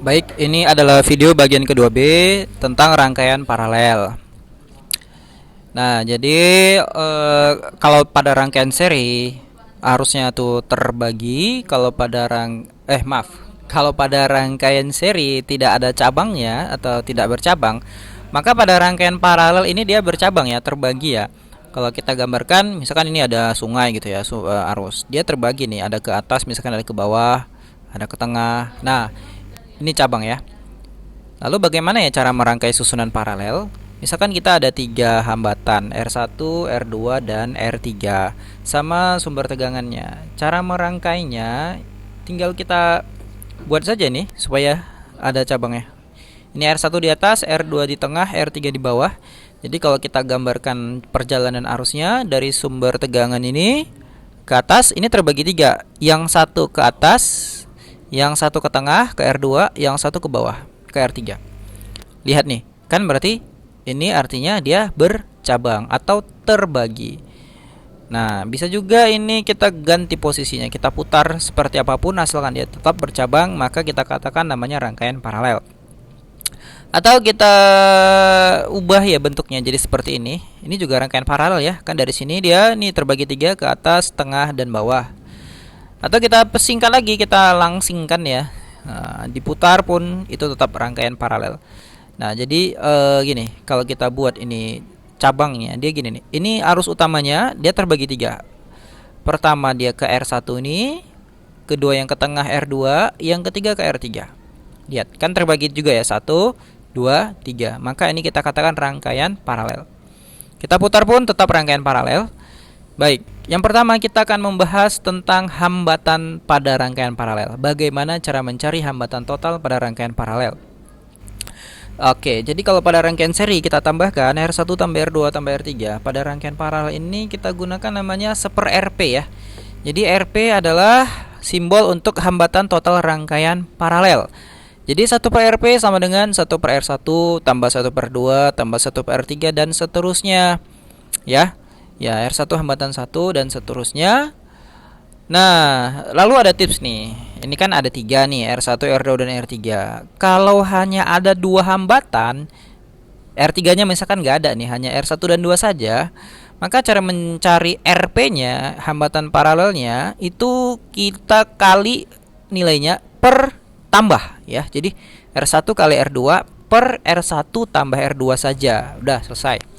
Baik, ini adalah video bagian kedua B tentang rangkaian paralel. Nah, jadi kalau pada rangkaian seri harusnya tuh terbagi. Kalau pada rangkaian seri tidak ada cabangnya atau tidak bercabang, maka pada rangkaian paralel ini dia bercabang ya, terbagi ya. Kalau kita gambarkan, misalkan ini ada sungai gitu ya, arus. Dia terbagi nih, ada ke atas, misalkan ada ke bawah, ada ke tengah. Nah, ini cabang ya. Lalu bagaimana ya cara merangkai susunan paralel? Misalkan kita ada tiga hambatan R1, R2, dan R3 sama sumber tegangannya. Cara merangkainya tinggal kita buat saja nih supaya ada cabangnya. Ini R1 di atas, R2 di tengah, R3 di bawah. Jadi kalau kita gambarkan perjalanan arusnya dari sumber tegangan ini ke atas, ini terbagi tiga. Yang satu ke atas, yang satu ke tengah ke R2, yang satu ke bawah ke R3. Lihat nih, kan berarti ini artinya dia bercabang atau terbagi. Nah, bisa juga ini kita ganti posisinya, kita putar seperti apapun asalkan dia tetap bercabang, maka kita katakan namanya rangkaian paralel. Atau kita ubah ya bentuknya jadi seperti ini. Ini juga rangkaian paralel ya, kan dari sini dia nih terbagi tiga ke atas, tengah, dan bawah. Atau kita pesingkat lagi, kita langsingkan ya. Nah, diputar pun itu tetap rangkaian paralel. Nah, jadi gini, kalau kita buat ini cabangnya, dia gini nih. Ini arus utamanya dia terbagi tiga. Pertama dia ke R1 ini, kedua yang ke tengah R2, yang ketiga ke R3. Lihat, kan terbagi juga ya, 1, 2, 3. Maka ini kita katakan rangkaian paralel. Kita putar pun tetap rangkaian paralel. Baik, yang pertama kita akan membahas tentang hambatan pada rangkaian paralel. Bagaimana cara mencari hambatan total pada rangkaian paralel. Oke, jadi kalau pada rangkaian seri kita tambahkan R1 tambah R2 tambah R3. Pada rangkaian paralel ini kita gunakan namanya 1/RP ya. Jadi RP adalah simbol untuk hambatan total rangkaian paralel. Jadi 1/RP sama dengan 1/R1 tambah 1/2 tambah 1/R3 dan seterusnya. Ya. Ya, R1 hambatan 1 dan seterusnya. Nah, lalu ada tips nih. Ini kan ada 3 nih, R1, R2, dan R3. Kalau hanya ada 2 hambatan, R3-nya misalkan nggak ada nih, hanya R1 dan 2 saja, maka cara mencari RP-nya, hambatan paralelnya, itu kita kali nilainya per tambah ya. Jadi R1 kali R2 per R1 tambah R2 saja. Udah selesai.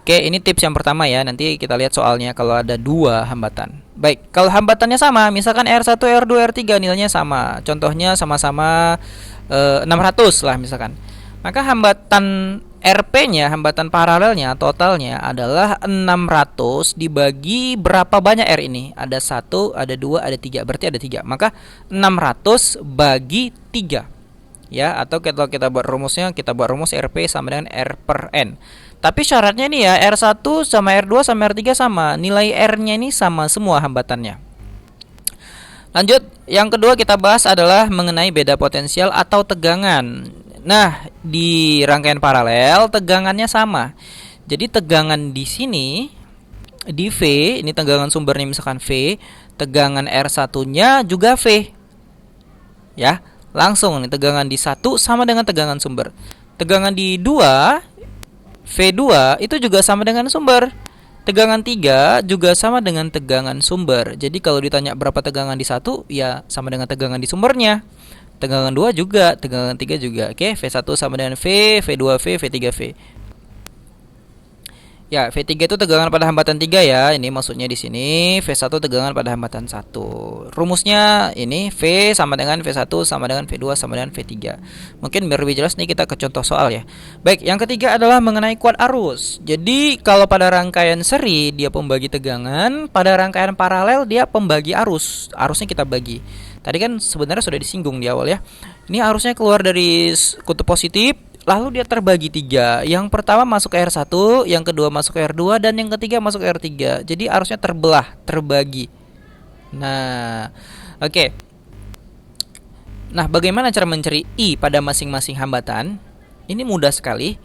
Oke, ini tips yang pertama ya. Nanti kita lihat soalnya kalau ada 2 hambatan. Baik, kalau hambatannya sama, misalkan R1, R2, R3 nilainya sama. Contohnya sama-sama 600 lah misalkan. Maka hambatan RP-nya, hambatan paralelnya totalnya adalah 600 dibagi berapa banyak R ini? Ada 1, ada 2, ada 3. Berarti ada 3. Maka 600 bagi 3. Ya, atau kalau kita buat rumusnya, kita buat rumus RP sama dengan R per N. Tapi syaratnya nih ya, R1 sama R2 sama R3 sama. Nilai R-nya ini sama semua hambatannya. Lanjut, yang kedua kita bahas adalah mengenai beda potensial atau tegangan. Nah, di rangkaian paralel tegangannya sama. Jadi tegangan di sini di V, ini tegangan sumbernya misalkan V, tegangan R1-nya juga V. Ya, langsung nih tegangan di 1 sama dengan tegangan sumber. Tegangan di 2 V2 itu juga sama dengan sumber. Tegangan 3 juga sama dengan tegangan sumber. Jadi kalau ditanya berapa tegangan di 1, ya sama dengan tegangan di sumbernya. Tegangan 2 juga, tegangan 3 juga. Oke, V1 sama dengan V, V2 V, V3 V. Ya, V3 itu tegangan pada hambatan 3 ya. Ini maksudnya di sini V1 tegangan pada hambatan 1. Rumusnya ini V sama dengan V1 sama dengan V2 sama dengan V3. Mungkin biar lebih jelas nih kita ke contoh soal ya. Baik, yang ketiga adalah mengenai kuat arus. Jadi kalau pada rangkaian seri dia pembagi tegangan, pada rangkaian paralel dia pembagi arus. Arusnya kita bagi. Tadi kan sebenarnya sudah disinggung di awal ya. Ini arusnya keluar dari kutub positif, lalu dia terbagi 3. Yang pertama masuk ke R1, yang kedua masuk ke R2, dan yang ketiga masuk ke R3. Jadi arusnya terbelah, terbagi. Nah, oke. Nah, bagaimana cara mencari I pada masing-masing hambatan? Ini mudah sekali.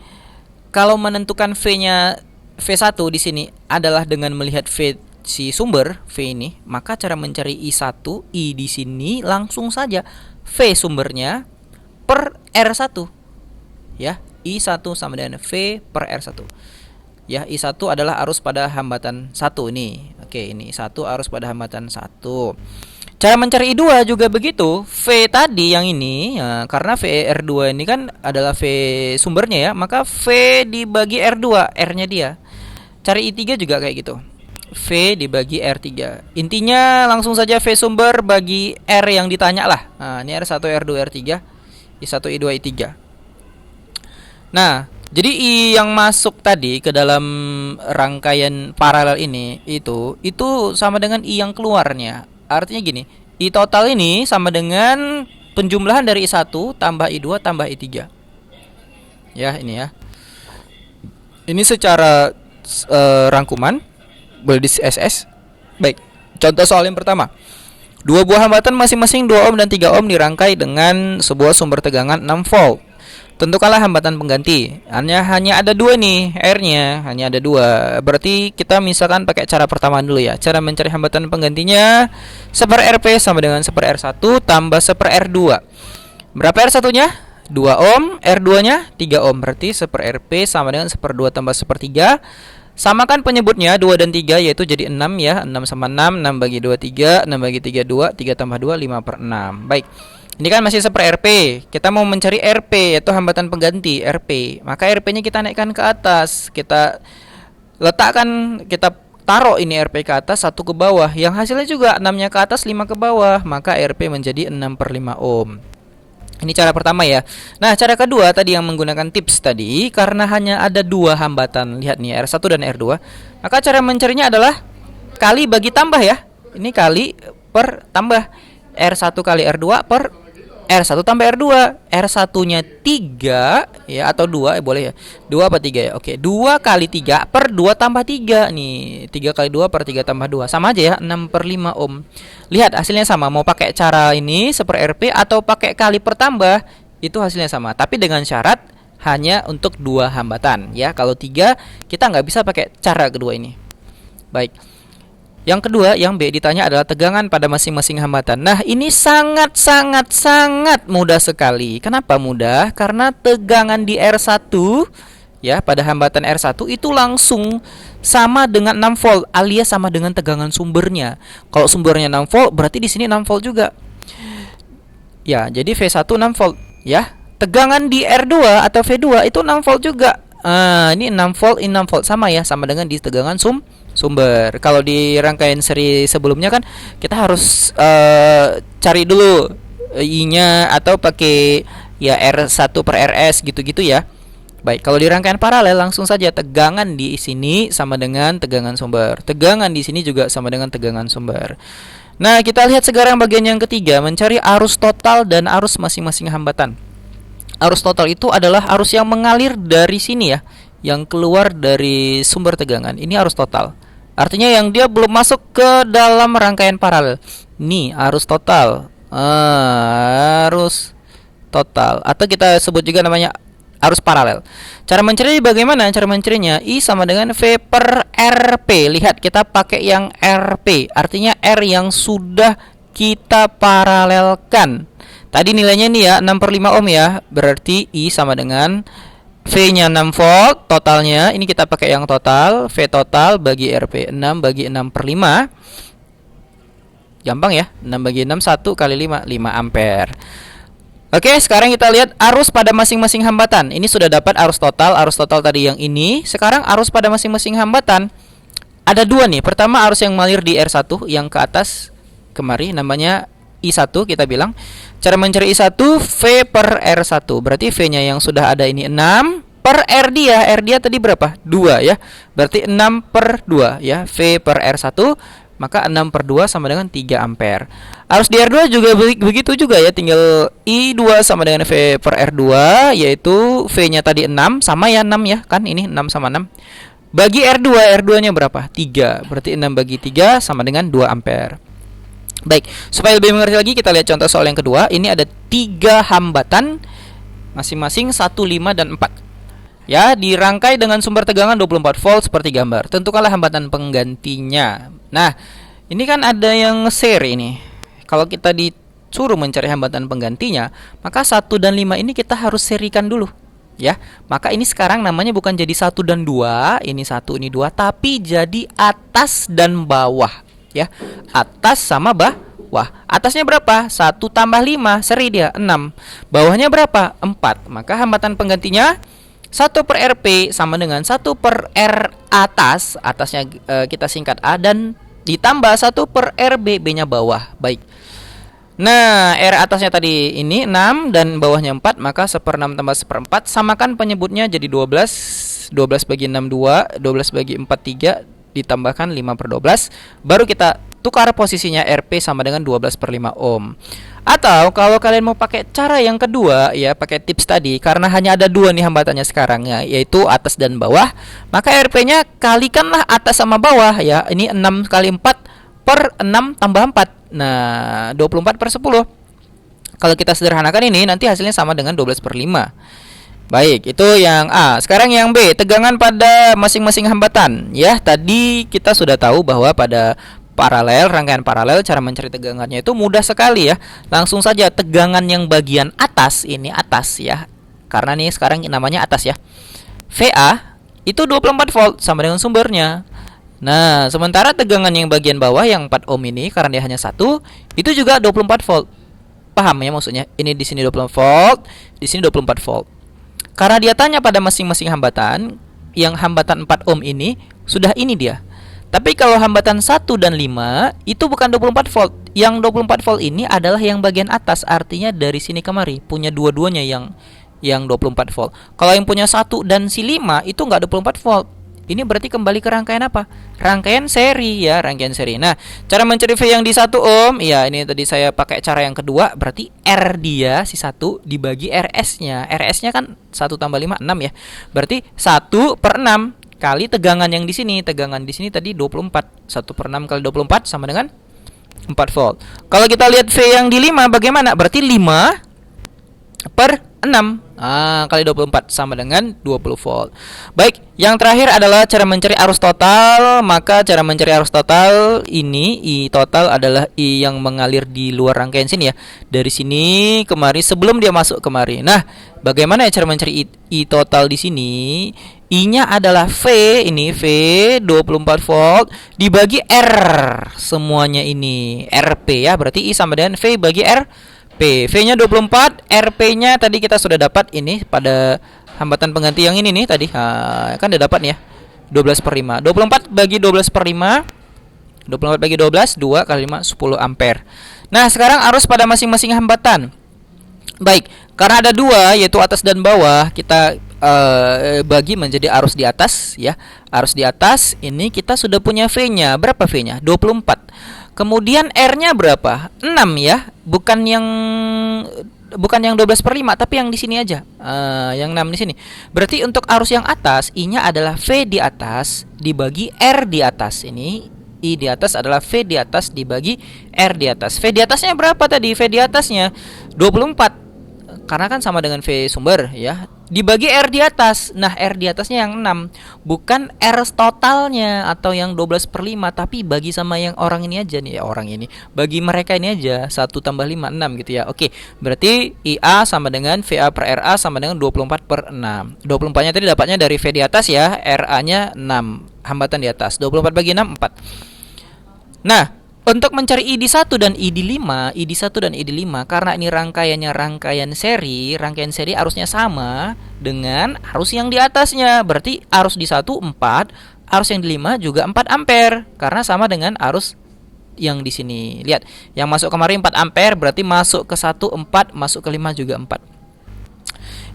Kalau menentukan V-nya V1 di sini adalah dengan melihat V si sumber V ini, maka cara mencari I1, I di sini langsung saja V sumbernya per R1. Ya, I1 sama dengan V per R1. Ya, I1 adalah arus pada hambatan 1 ini. Oke, ini I1 arus pada hambatan 1. Cara mencari I2 juga begitu. V tadi yang ini ya, karena VR2 ini kan adalah V sumbernya ya, maka V dibagi R2, R-nya dia. Cari I3 juga kayak gitu. V dibagi R3. Intinya langsung saja V sumber bagi R yang ditanya lah. Nah, ini R1, R2, R3, I1, I2, I3. Nah, jadi I yang masuk tadi ke dalam rangkaian paralel ini itu sama dengan I yang keluarnya. Artinya gini, I total ini sama dengan penjumlahan dari I1 tambah I2 tambah I3. Ya, ini ya. Ini secara rangkuman boleh di SS. Baik, contoh soal yang pertama. Dua buah hambatan masing-masing 2 ohm dan 3 ohm dirangkai dengan sebuah sumber tegangan 6 volt. Tentukanlah hambatan pengganti. Hanya ada 2 nih, R-nya hanya ada 2. Berarti kita misalkan pakai cara pertama dulu ya. Cara mencari hambatan penggantinya 1/Rp sama dengan 1/R1 tambah 1/R2. Berapa R1-nya? 2 ohm, R2-nya 3 ohm. Berarti 1/Rp sama dengan 1/2 tambah 1/3. Samakan penyebutnya 2 dan 3 yaitu jadi 6 ya. 6 sama 6, 6 bagi 2 3, 6 bagi 3 2, 3 tambah 2 5/6. Baik. Ini kan masih 1/Rp. Kita mau mencari Rp yaitu hambatan pengganti Rp. Maka Rp-nya kita naikkan ke atas. Kita letakkan, kita taruh ini Rp ke atas, 1 ke bawah. Yang hasilnya juga 6-nya ke atas, 5 ke bawah. Maka Rp menjadi 6/5 ohm. Ini cara pertama ya. Nah, cara kedua tadi yang menggunakan tips tadi, karena hanya ada 2 hambatan. Lihat nih, R1 dan R2. Maka cara mencarinya adalah kali bagi tambah ya. Ini kali per tambah. R1 kali R2 per R1 tambah R2. R1-nya 3 ya, atau 2 boleh ya. 2 apa 3 ya? Oke, 2 kali 3 per 2 tambah 3 nih. 3 kali 2 per 3 tambah 2. Sama aja ya, 6/5 ohm. Lihat hasilnya sama. Mau pakai cara ini 1/Rp atau pakai kali per tambah, itu hasilnya sama. Tapi dengan syarat hanya untuk 2 hambatan ya. Kalau 3 kita nggak bisa pakai cara kedua ini. Baik. Yang kedua, yang B ditanya adalah tegangan pada masing-masing hambatan. Nah, ini sangat mudah sekali. Kenapa mudah? Karena tegangan di R1 ya, pada hambatan R1 itu langsung sama dengan 6 volt alias sama dengan tegangan sumbernya. Kalau sumbernya 6 volt, berarti di sini 6 volt juga. Ya, jadi V1 6 volt ya. Tegangan di R2 atau V2 itu 6 volt juga. Ini 6 volt, ini 6 volt sama ya, sama dengan di tegangan sumber. Kalau di rangkaian seri sebelumnya kan kita harus cari dulu I-nya atau pakai ya R1 per RS gitu-gitu ya. Baik, kalau di rangkaian paralel langsung saja tegangan di sini sama dengan tegangan sumber. Tegangan di sini juga sama dengan tegangan sumber. Nah, kita lihat sekarang bagian yang ketiga, mencari arus total dan arus masing-masing hambatan. Arus total itu adalah arus yang mengalir dari sini ya, yang keluar dari sumber tegangan. Ini arus total. Artinya yang dia belum masuk ke dalam rangkaian paralel. Ini arus total. Arus total. Atau kita sebut juga namanya arus paralel. Cara mencari bagaimana? Cara mencarinya I sama dengan V per Rp. Lihat kita pakai yang Rp. Artinya R yang sudah kita paralelkan. Tadi nilainya ini ya 6/5 ohm ya. Berarti I sama dengan V-nya 6 volt, totalnya ini kita pakai yang total, V total bagi Rp, 6 bagi 6/5. Gampang ya, 6 bagi 6, 1 kali 5, 5 ampere. Oke, sekarang kita lihat arus pada masing-masing hambatan. Ini sudah dapat arus total tadi yang ini. Sekarang arus pada masing-masing hambatan. Ada 2 nih, pertama arus yang mengalir di R1, yang ke atas kemari, namanya I1 kita bilang. Cara mencari I1 V per R1. Berarti V-nya yang sudah ada ini 6 per R dia. R dia tadi berapa? 2 ya. Berarti 6/2 ya. V per R1. Maka 6/2 sama dengan 3 ampere. Arus di R2 juga begitu juga ya. Tinggal I2 sama dengan V per R2. Yaitu V-nya tadi 6. Sama ya 6 ya. Kan ini 6 sama 6. Bagi R2. R2-nya berapa? 3. Berarti 6 bagi 3 sama dengan 2 ampere. Baik, supaya lebih mengerti lagi kita lihat contoh soal yang kedua. Ini ada 3 hambatan masing-masing 1, 5, dan 4. Ya, dirangkai dengan sumber tegangan 24 volt seperti gambar. Tentukanlah hambatan penggantinya. Nah, ini kan ada yang seri ini. Kalau kita suruh mencari hambatan penggantinya, maka 1 dan 5 ini kita harus serikan dulu. Ya, maka ini sekarang namanya bukan jadi 1 dan 2, ini 1 ini 2, tapi jadi atas dan bawah. Ya, atas sama bawah. Atasnya berapa? 1 tambah 5, seri dia 6. Bawahnya berapa? 4. Maka hambatan penggantinya 1/RP sama dengan 1/R atas. Atasnya kita singkat A, dan ditambah 1/RB, B-nya bawah. Baik. Nah, R atasnya tadi ini 6 dan bawahnya 4, maka 1/6 tambah 1/4, samakan penyebutnya jadi 12. 12 bagi 6 2, 12 bagi 4 3, ditambahkan 5/12. Baru kita tukar posisinya, RP sama dengan 12/5 ohm. Atau kalau kalian mau pakai cara yang kedua, ya pakai tips tadi, karena hanya ada 2 nih hambatannya sekarang ya, yaitu atas dan bawah, maka RP-nya kalikanlah atas sama bawah ya. Ini 6 kali 4 per 6 tambah 4. Nah, 24/10. Kalau kita sederhanakan ini, nanti hasilnya sama dengan 12/5. Baik, itu yang A. Sekarang yang B, tegangan pada masing-masing hambatan. Ya, tadi kita sudah tahu bahwa pada rangkaian paralel, cara mencari tegangannya itu mudah sekali ya. Langsung saja tegangan yang bagian atas, ini atas ya. Karena nih sekarang namanya atas ya. VA itu 24 volt sama dengan sumbernya. Nah, sementara tegangan yang bagian bawah yang 4 ohm ini, karena dia hanya 1, itu juga 24 volt. Paham ya maksudnya? Ini di sini 24 volt, di sini 24 volt. Karena dia tanya pada masing-masing hambatan, yang hambatan 4 ohm ini sudah ini dia. Tapi kalau hambatan 1 dan 5 itu bukan 24 volt. Yang 24 volt ini adalah yang bagian atas, artinya dari sini kemari punya dua-duanya yang 24 volt. Kalau yang punya 1 dan si 5 itu enggak 24 volt. Ini berarti kembali ke rangkaian apa? Rangkaian seri ya, rangkaian seri. Nah, cara mencari V yang di 1 ohm, ya ini tadi saya pakai cara yang kedua, berarti R dia si 1 dibagi RS-nya. RS-nya kan 1 tambah 5 6 ya. Berarti 1/6 kali tegangan yang di sini. Tegangan di sini tadi 24. 1/6 kali 24 sama dengan 4 volt. Kalau kita lihat V yang di 5 bagaimana? Berarti 5/6 kali 24 sama dengan 20 volt. Baik, yang terakhir adalah cara mencari arus total. Maka cara mencari arus total ini, I total adalah I yang mengalir di luar rangkaian sini ya. Dari sini kemari sebelum dia masuk kemari. Nah, bagaimana ya cara mencari I total di sini? I-nya adalah V, ini V 24 volt dibagi R. Semuanya ini RP ya, berarti I sama dengan V bagi R. V-nya 24, RP-nya tadi kita sudah dapat ini pada hambatan pengganti yang ini nih tadi. Kan udah dapat nih ya. 12/5. 24 bagi 12/5. 24 bagi 12, 2 kali 5, 10 ampere. Nah, sekarang arus pada masing-masing hambatan. Baik, karena ada 2 yaitu atas dan bawah, kita bagi menjadi arus di atas ya. Arus di atas ini kita sudah punya V-nya. Berapa V-nya? 24. Kemudian R-nya berapa? 6 ya. Bukan yang 12/5, tapi yang di sini aja. Yang 6 di sini. Berarti untuk arus yang atas, I-nya adalah V di atas dibagi R di atas. Ini I di atas adalah V di atas dibagi R di atas. V di atasnya berapa tadi? V di atasnya 24. Karena kan sama dengan V sumber ya, dibagi R di atas. Nah, R di atasnya yang 6, bukan R totalnya atau yang 12/5, tapi bagi sama yang orang ini aja nih ya, orang ini. Bagi mereka ini aja, 1 tambah 5 6 gitu ya. Oke, berarti IA sama dengan VA per RA sama dengan 24/6. 24-nya tadi dapatnya dari V di atas ya, RA-nya 6, hambatan di atas. 24 bagi 6 4. Nah, untuk mencari I di 1 dan I di 5, I di 1 dan I di 5, karena ini rangkaiannya rangkaian seri arusnya sama dengan arus yang di atasnya. Berarti arus di 1 4, arus yang di 5 juga 4 ampere karena sama dengan arus yang di sini. Lihat, yang masuk kemarin 4 ampere, berarti masuk ke 1 4, masuk ke 5 juga 4.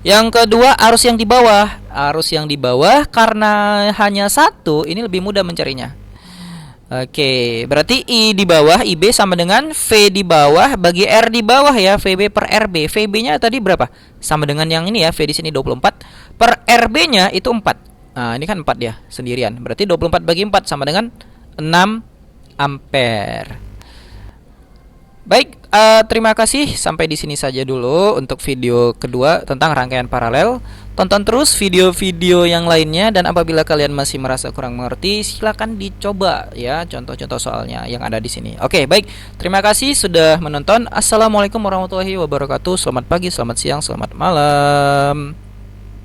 Yang kedua, arus yang di bawah. Arus yang di bawah karena hanya 1, ini lebih mudah mencarinya. Oke, berarti I di bawah, IB sama dengan V di bawah bagi R di bawah ya, VB per RB. VB-nya tadi berapa? Sama dengan yang ini ya, V di sini 24 per RB-nya itu 4. Nah, ini kan 4 ya, sendirian. Berarti 24 bagi 4 sama dengan 6 ampere. Baik, terima kasih. Sampai di sini saja dulu untuk video kedua tentang rangkaian paralel. Tonton terus video-video yang lainnya dan apabila kalian masih merasa kurang mengerti, silakan dicoba ya contoh-contoh soalnya yang ada di sini. Oke, baik. Terima kasih sudah menonton. Assalamualaikum warahmatullahi wabarakatuh. Selamat pagi, selamat siang, selamat malam.